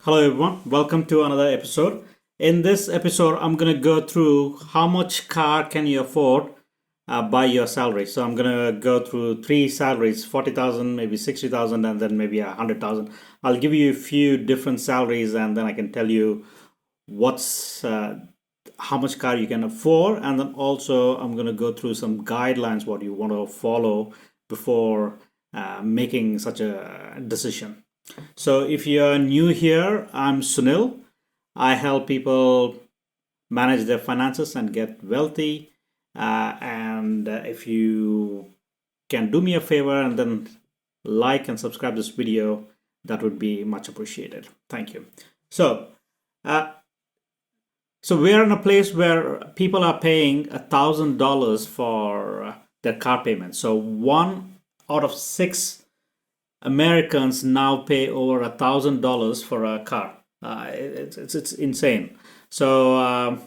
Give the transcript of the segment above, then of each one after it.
Hello, everyone. Welcome to another episode. In this episode, I'm going to go through how much car can you afford by your salary. So I'm going to go through three salaries: 40,000, maybe 60,000, and then maybe 100,000. I'll give you a few different salaries, and then I can tell you what's how much car you can afford, and then also I'm going to go through some guidelines what you want to follow before making such a decision. So, if you're new here, I'm Sunil. I help people manage their finances and get wealthy. And if you can do me a favor and then like and subscribe this video, that would be much appreciated. Thank you. So, uh, so we're in a place where people are paying $1,000 for their car payment. So one out of six Americans now pay over $1,000 for a car. It's insane. So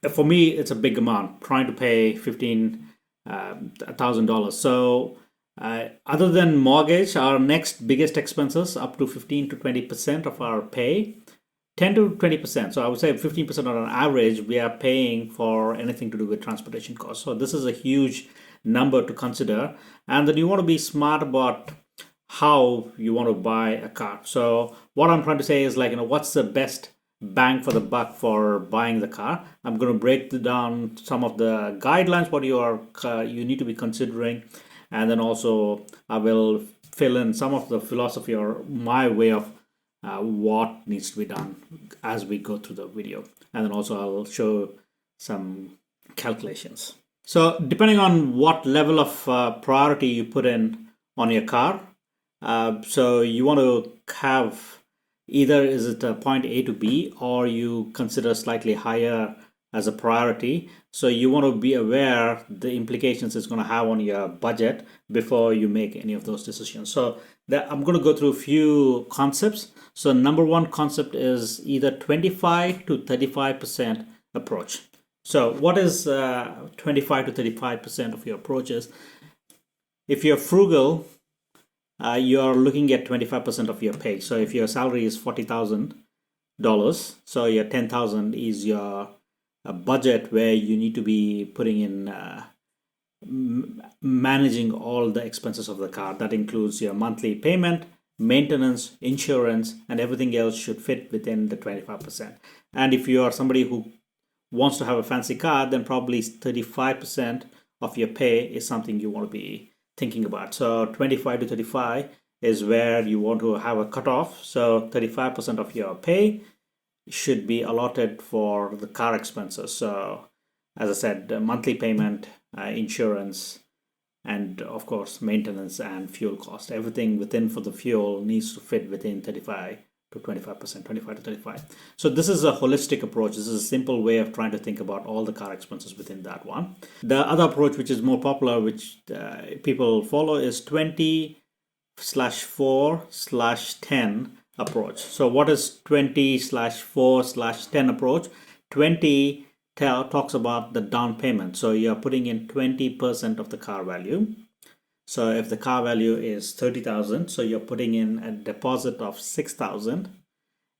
for me, it's a big amount. Trying to pay $15,000. So other than mortgage, our next biggest expenses up to 15 to 20% of our pay. 10 to 20%. So I would say 15% on an average, we are paying for anything to do with transportation costs. So this is a huge number to consider. And then you want to be smart about how you want to buy a car. So what I'm trying to say is like, what's the best bang for the buck for buying the car? I'm going to break down some of the guidelines what you need to be considering, and then also I will fill in some of the philosophy or my way of what needs to be done as we go through the video, and then also I'll show some calculations. So depending on what level of priority you put in on your car, so you want to have either is it a point A to B, or you consider slightly higher as a priority. So you want to be aware the implications it's going to have on your budget before you make any of those decisions. So I'm going to go through a few concepts. So number one concept is either 25 to 35% approach. So what is 25 to 35% of your approaches? If you're frugal, you're looking at 25% of your pay. So if your salary is $40,000, so your 10,000 is your budget where you need to be putting in managing all the expenses of the car. That includes your monthly payment, maintenance, insurance, and everything else should fit within the 25%. And if you are somebody who wants to have a fancy car, then probably 35% of your pay is something you want to be thinking about. So 25 to 35 is where you want to have a cutoff. So 35% of your pay should be allotted for the car expenses. So as I said, the monthly payment, insurance, and of course maintenance and fuel cost. Everything within for the fuel needs to fit within 35 to 25%, 25 to 35. So this is a holistic approach. This is a simple way of trying to think about all the car expenses within that one. The other approach, which is more popular, which people follow, is 20/4/10 approach. So what is 20/4/10 approach? 20 talks about the down payment. So you're putting in 20% of the car value. So if the car value is 30,000, so you're putting in a deposit of 6,000,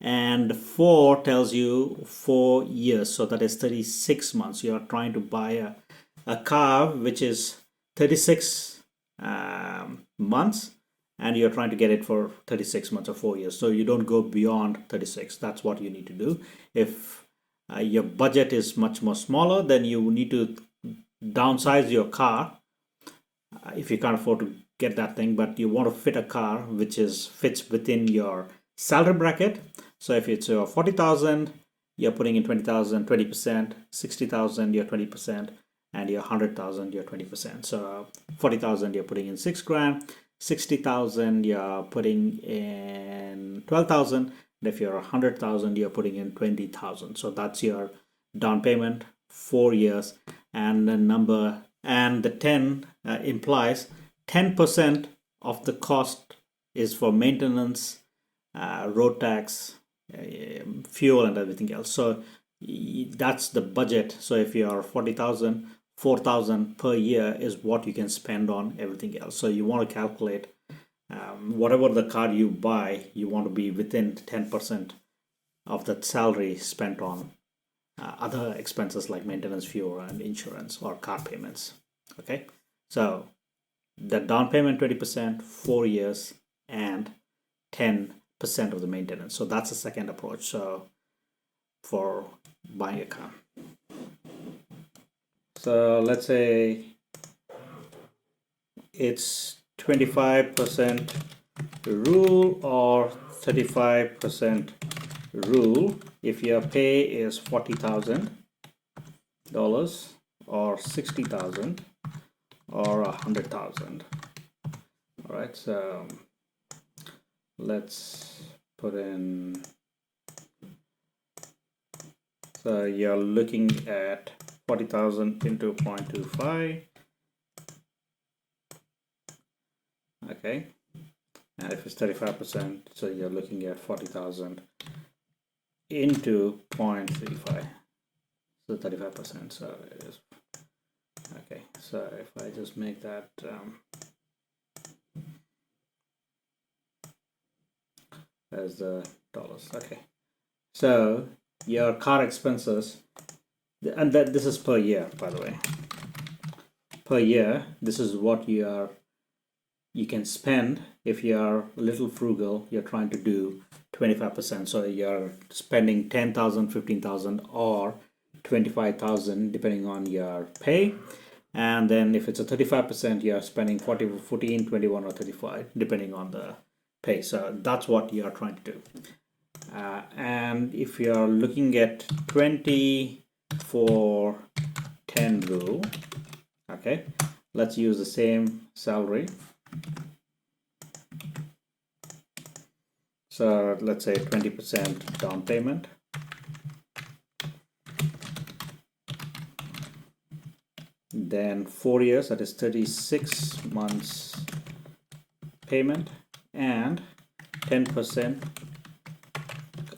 and 4 tells you 4 years, so that is 36 months. You're trying to buy a car which is 36 months, and you're trying to get it for 36 months or 4 years. So you don't go beyond 36. That's what you need to do. If your budget is much more smaller, then you need to downsize your car if you can't afford to get that thing, but you want to fit a car which fits within your salary bracket. So if it's 40,000, you're putting in 20,000, 20%, 60,000, you're 20%, and your 100,000, you're 20%. So 40,000, you're putting in 6 grand, 60,000, you're putting in 12,000, and if you're 100,000, you're putting in 20,000. So that's your down payment, 4 years, and the number. And the 10 implies 10% of the cost is for maintenance, road tax, fuel, and everything else. So that's the budget. So if you're 40,000, 4,000 per year is what you can spend on everything else. So you want to calculate whatever the car you buy, you want to be within 10% of that salary spent on other expenses like maintenance, fuel, and insurance or car payments. Okay, so the down payment 20%, 4 years, and 10% of the maintenance. So that's the second approach. So for buying a car. So let's say it's 25% rule or 35% rule if your pay is $40,000 or $60,000 or $100,000. All right, so let's put in. So you're looking at 40,000 into 0.25. Okay, and if it's 35%, so you're looking at 40,000 into 0.35, so 35%. So it is okay. So if I just make that as the dollars. Okay, so your car expenses, and that this is per year, by the way. Per year, this is what you can spend if you are a little frugal. You're trying to do 25%, so you're spending 10,000, 15,000, or 25,000 depending on your pay. And then if it's a 35%, you're spending 14, 21, or 35 depending on the pay. So that's what you are trying to do. And if you're looking at 20/4/10 rule, okay, let's use the same salary. So let's say 20% down payment, then 4 years, that is 36 months payment, and 10%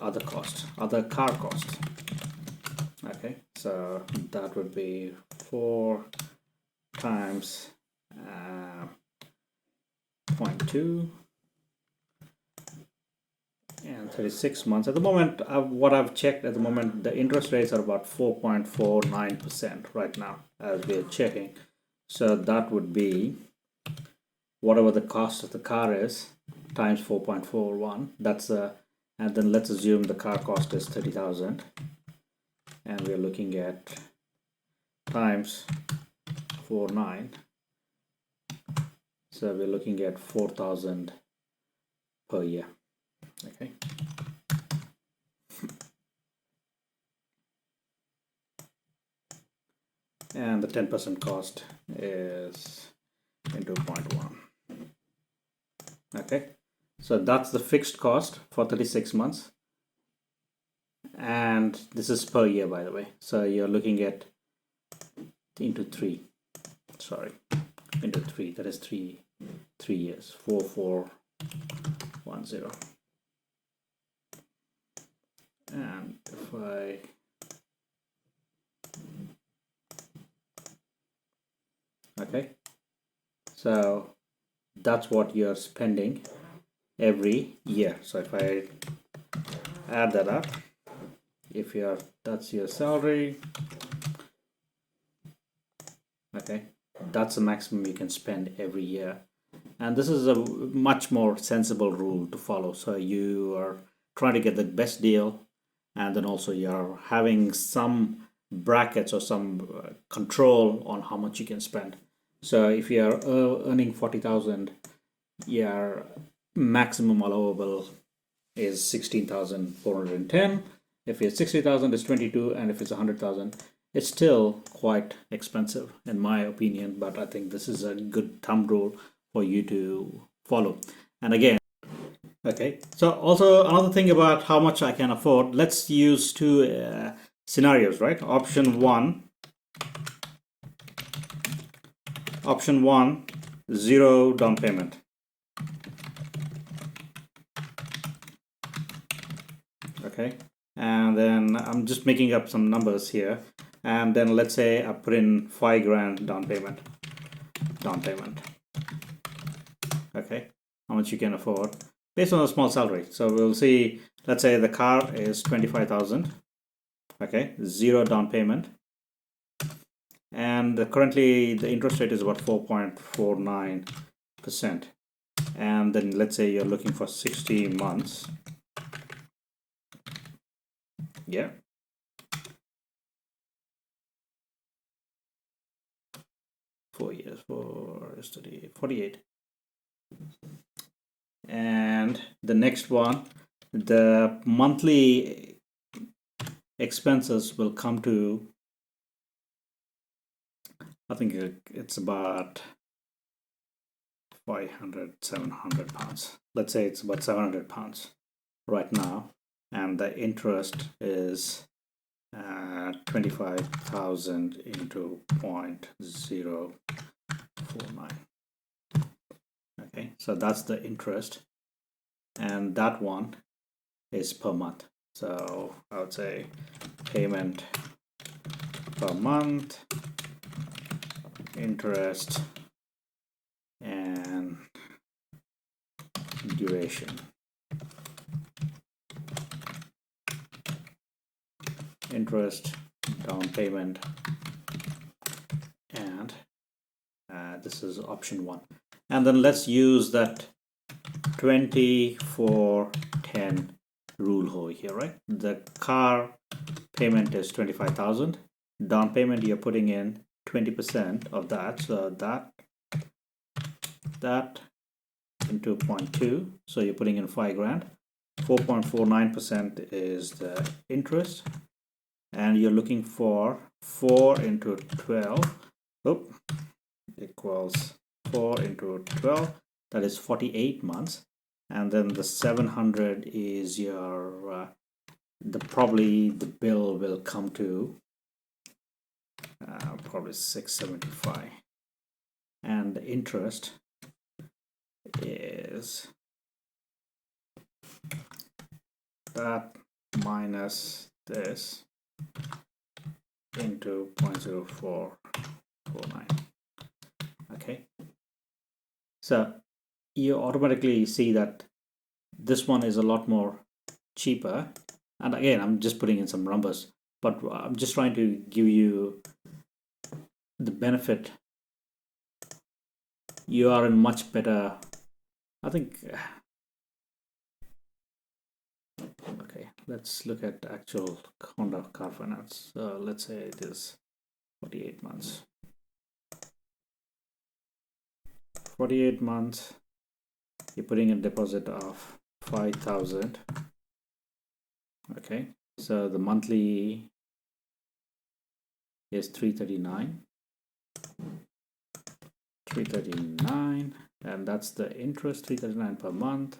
other cost, other car cost. Okay, so that would be 4 times 0.2 and 36 months. At the moment, what I've checked at the moment, the interest rates are about 4.49% right now as we're checking. So that would be whatever the cost of the car is times 4.41. That's and then let's assume the car cost is 30,000, and we're looking at times 49. So we're looking at 4,000 per year. Okay. And the 10% cost is into 0.1. Okay, so that's the fixed cost for 36 months, and this is per year, by the way. So you're looking at into 3, sorry, into 3, that is 3 years, 4410. And if I okay, so that's what you're spending every year. So if I add that up, if you're, that's your salary, okay, that's the maximum you can spend every year. And this is a much more sensible rule to follow. So you are trying to get the best deal, and then also you're having some brackets or some control on how much you can spend. So if you're earning 40,000, your maximum allowable is 16,410. If it's 60,000, it's 22, and if it's 100,000, it's still quite expensive in my opinion. But I think this is a good thumb rule for you to follow. And again, okay, so also another thing about how much I can afford, let's use 2 scenarios, right? Option one, 0 down payment. Okay, and then I'm just making up some numbers here, and then let's say I put in 5 grand down payment. Okay, how much you can afford based on a small salary. So we'll see, let's say the car is 25,000, okay, 0 down payment, and currently the interest rate is about 4.49%. And then let's say you're looking for 60 months. Yeah. Four years, 48. And the next one, the monthly expenses will come to, I think it's about 700 pounds. Let's say it's about 700 pounds right now, and the interest is 25,000 into 0.049. Okay, so that's the interest, and that one is per month. So I would say payment per month, interest, and duration. Interest, down payment, and this is option 1. And then let's use that 24-10 rule over here, right? The car payment is 25,000. Down payment, you're putting in 20% of that. So that into 0.2. So you're putting in 5 grand. 4.49% is the interest. And you're looking for 4 into 12 equals 4 into 12, that is 48 months. And then the 700 is your probably the bill will come to probably 675, and the interest is that minus this into 0.0449. Okay, so you automatically see that this one is a lot more cheaper. And again, I'm just putting in some numbers, but I'm just trying to give you the benefit. You are in much better, I think. Okay, let's look at actual Honda car finance. Let's say it is 48 months. 48 months, you're putting a deposit of 5,000. Okay, so the monthly is 339, and that's the interest, 339 per month.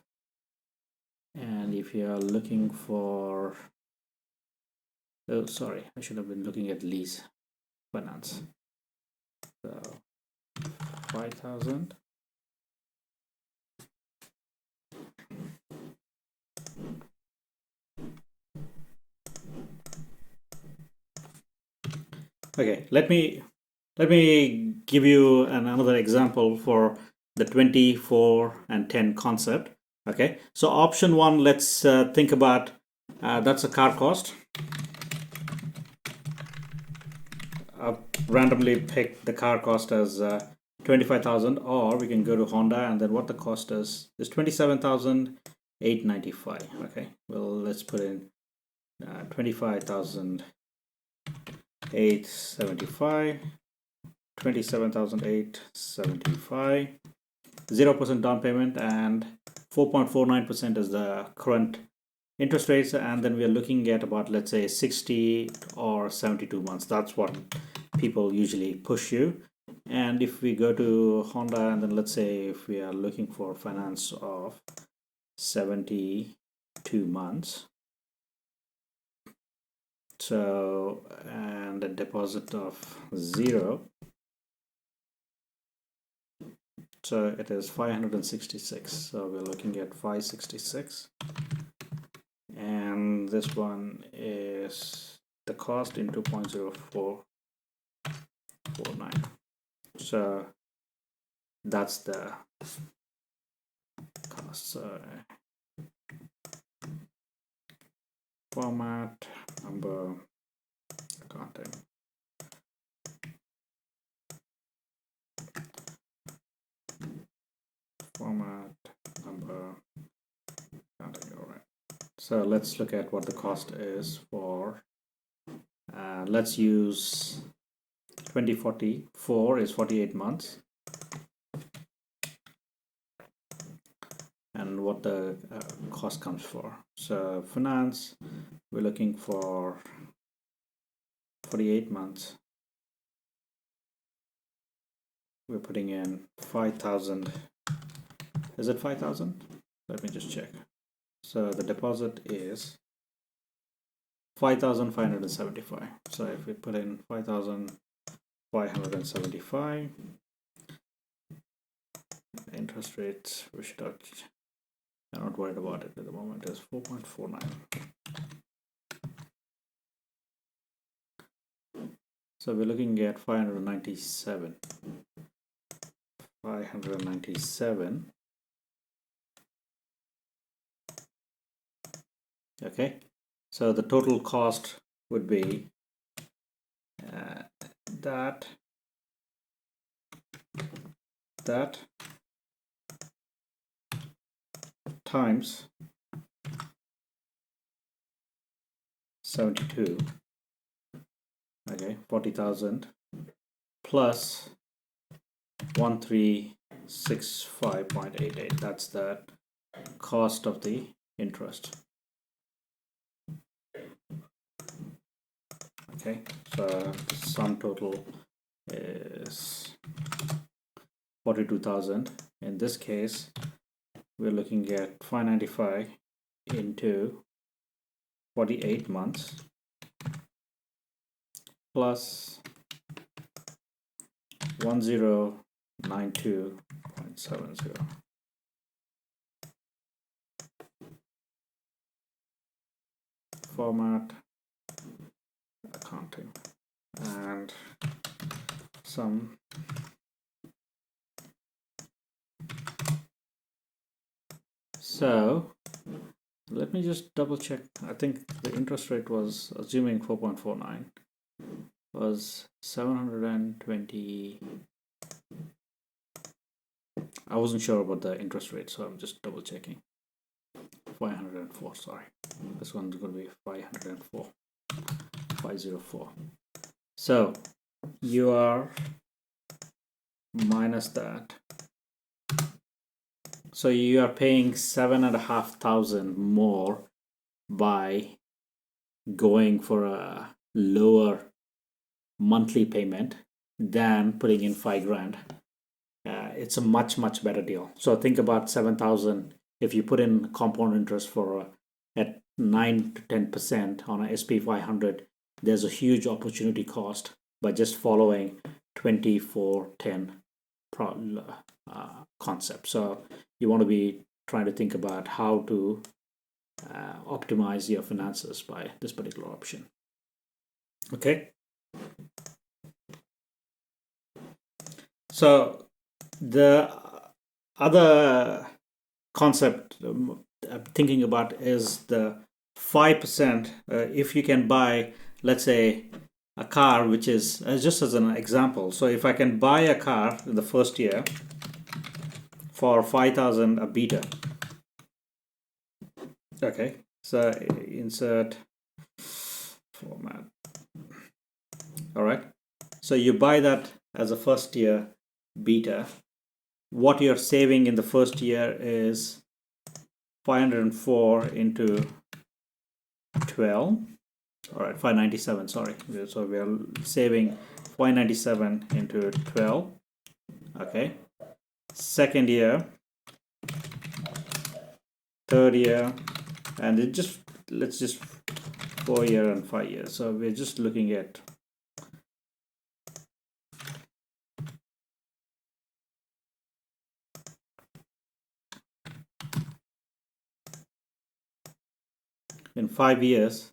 And if you are looking for, oh sorry, I should have been looking at lease finance. So 5,000. Okay, let me give you another example for the 24 and 10 concept. Okay, so option 1, let's think about that's a car cost. I've randomly picked the car cost as 25,000, or we can go to Honda, and then what the cost is 27,895. Okay, well, let's put in 25,875, 27,875, 0% down payment, and 4.49% is the current interest rates. And then we are looking at about, let's say, 60 or 72 months. That's what people usually push you. And if we go to Honda, and then let's say if we are looking for finance of 72 months, so, and a deposit of 0, so it is 566. So we're looking at 566, and this one is the cost into 0.0449. So that's the costs. Format, number, content. Format, number, content. All right. So let's look at what the cost is for. Let's use 2044 is 48 months. And what the cost comes for. So finance, we're looking for 48 months. We're putting in 5,000. Is it 5,000? Let me just check. So the deposit is 5,575. So if we put in 5,575, interest rates, we should not, I'm not worried about it at the moment, is 4.49. So we're looking at 597. 597. Okay, so the total cost would be that times 72. Okay, 40,000 plus 1365.88. That's the cost of the interest. Okay, so sum total is 42,000. In this case, we're looking at 595 into 48 months plus 1092.70. Format, accounting, and some so let me just double check. I think the interest rate was, assuming 4.49, was 720. I wasn't sure about the interest rate, so I'm just double checking. 504, sorry. This one's going to be 504. 504. So you are minus that. So you are paying 7,500 more by going for a lower monthly payment than putting in 5 grand. It's a much better deal. So think about 7,000. If you put in compound interest for at 9 to 10% on a SP 500, there's a huge opportunity cost by just following 2410 concept. So you want to be trying to think about how to optimize your finances by this particular option. Okay. So the other concept I'm thinking about is the 5%. If you can buy, let's say, a car, which is just as an example. So if I can buy a car in the first year for 5,000 a beta. Okay, so insert format. All right, so you buy that as a first year beta. What you're saving in the first year is 504 into 12. All right, 597, sorry. So we are saving 597 into 12. Okay, second year, third year, and it just, let's just 4 year and 5 years. So we're just looking at in 5 years.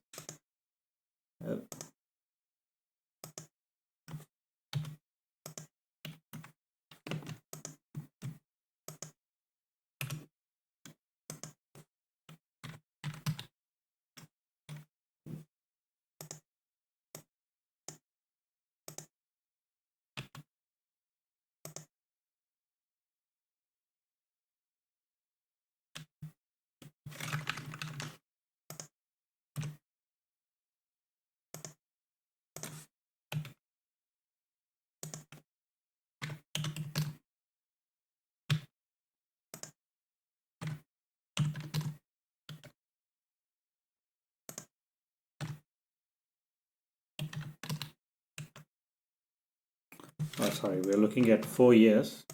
Oh, sorry, we're looking at 4 years,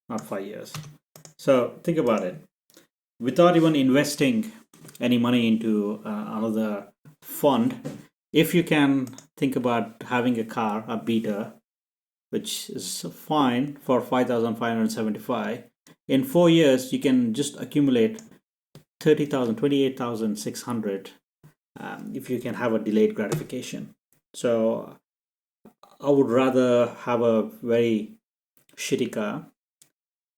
not 5 years. So think about it. Without even investing any money into another fund, if you can think about having a car, a beater, which is fine for 5,575, in 4 years you can just accumulate 30,000, 28,600 if you can have a delayed gratification. So I would rather have a very shitty car,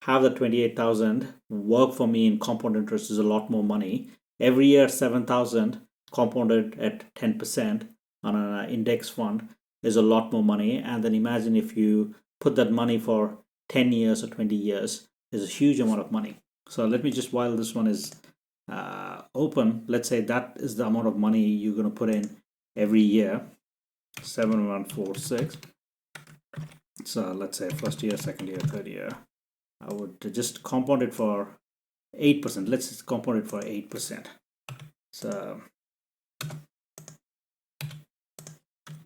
have the 28,000 work for me in compound interest is a lot more money. Every year 7,000 compounded at 10% on an index fund is a lot more money. And then imagine if you put that money for 10 years or 20 years, is a huge amount of money. So let me just, while this one is open, let's say that is the amount of money you're going to put in every year. 7146. So let's say first year, second year, third year. I would just compound it for 8%. Let's just compound it for 8%. So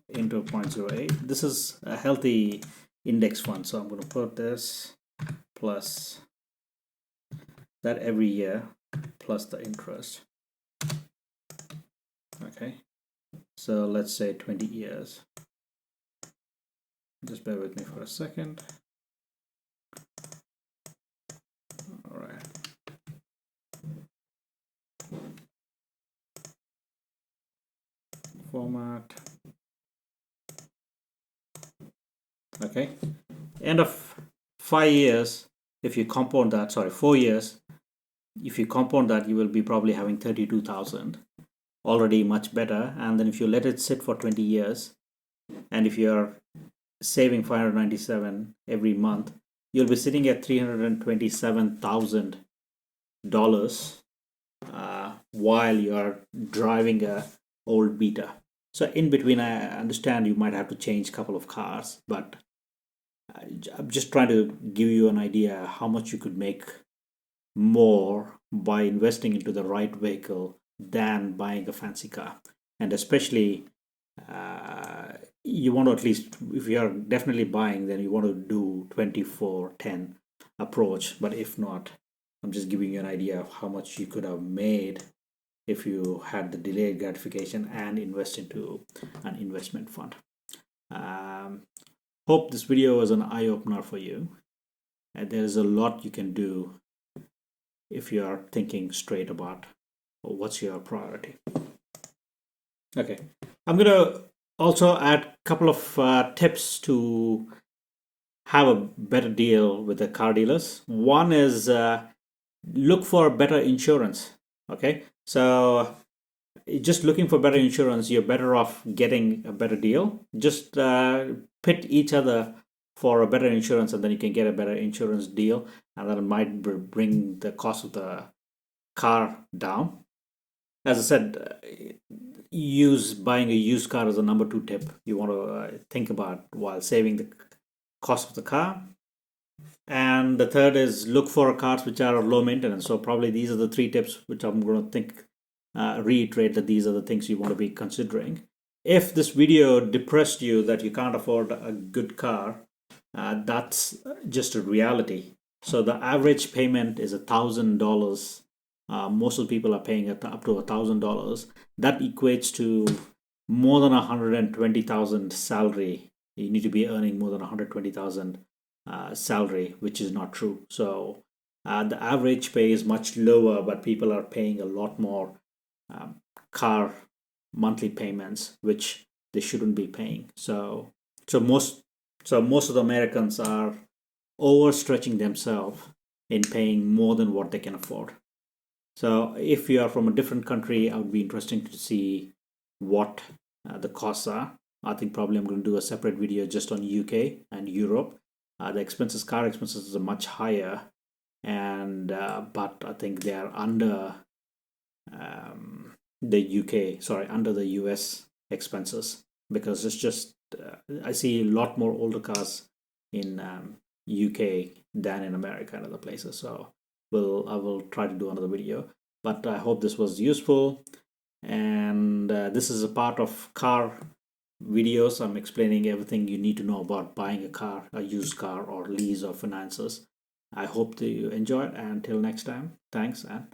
into 0.08. This is a healthy index fund. So I'm going to put this plus that every year plus the interest. Okay. So let's say 20 years. Just bear with me for a second. All right. Format. Okay. End of 5 years, if you compound that, sorry, 4 years, if you compound that, you will be probably having 32,000. Already much better. And then if you let it sit for 20 years, and if you're saving 597 every month, you'll be sitting at $327,000 while you're driving a old Beta. So in between, I understand you might have to change a couple of cars, but I'm just trying to give you an idea how much you could make more by investing into the right vehicle than buying a fancy car. And especially you want to, at least if you are definitely buying, then you want to do 24/10 approach. But if not, I'm just giving you an idea of how much you could have made if you had the delayed gratification and invest into an investment fund. Hope this video was an eye-opener for you. And there's a lot you can do if you are thinking straight about what's your priority. Okay, I'm gonna also add a couple of tips to have a better deal with the car dealers. One is look for better insurance. Okay, so just looking for better insurance, you're better off getting a better deal. Just pit each other for a better insurance, and then you can get a better insurance deal, and that might bring the cost of the car down. As I said, buying a used car is the number 2 tip you want to think about while saving the cost of the car. And the third is look for cars which are low maintenance. So probably these are the 3 tips which I'm going to reiterate that these are the things you want to be considering. If this video depressed you that you can't afford a good car, that's just a reality. So the average payment is $1,000. Most of the people are paying up to $1,000. That equates to more than 120,000 salary. You need to be earning more than 120,000 salary, which is not true. So the average pay is much lower, but people are paying a lot more car monthly payments, which they shouldn't be paying. So most of the Americans are overstretching themselves in paying more than what they can afford. So if you are from a different country, I would be interesting to see what the costs are. I think probably I'm going to do a separate video just on UK and Europe. The car expenses are much higher, and but I think they are under under the US expenses, because it's just I see a lot more older cars in UK than in America and other places. So I will try to do another video, but I hope this was useful. And this is a part of car videos. I'm explaining everything you need to know about buying a car, a used car, or lease or finances. I hope that you enjoy it. And until next time, thanks and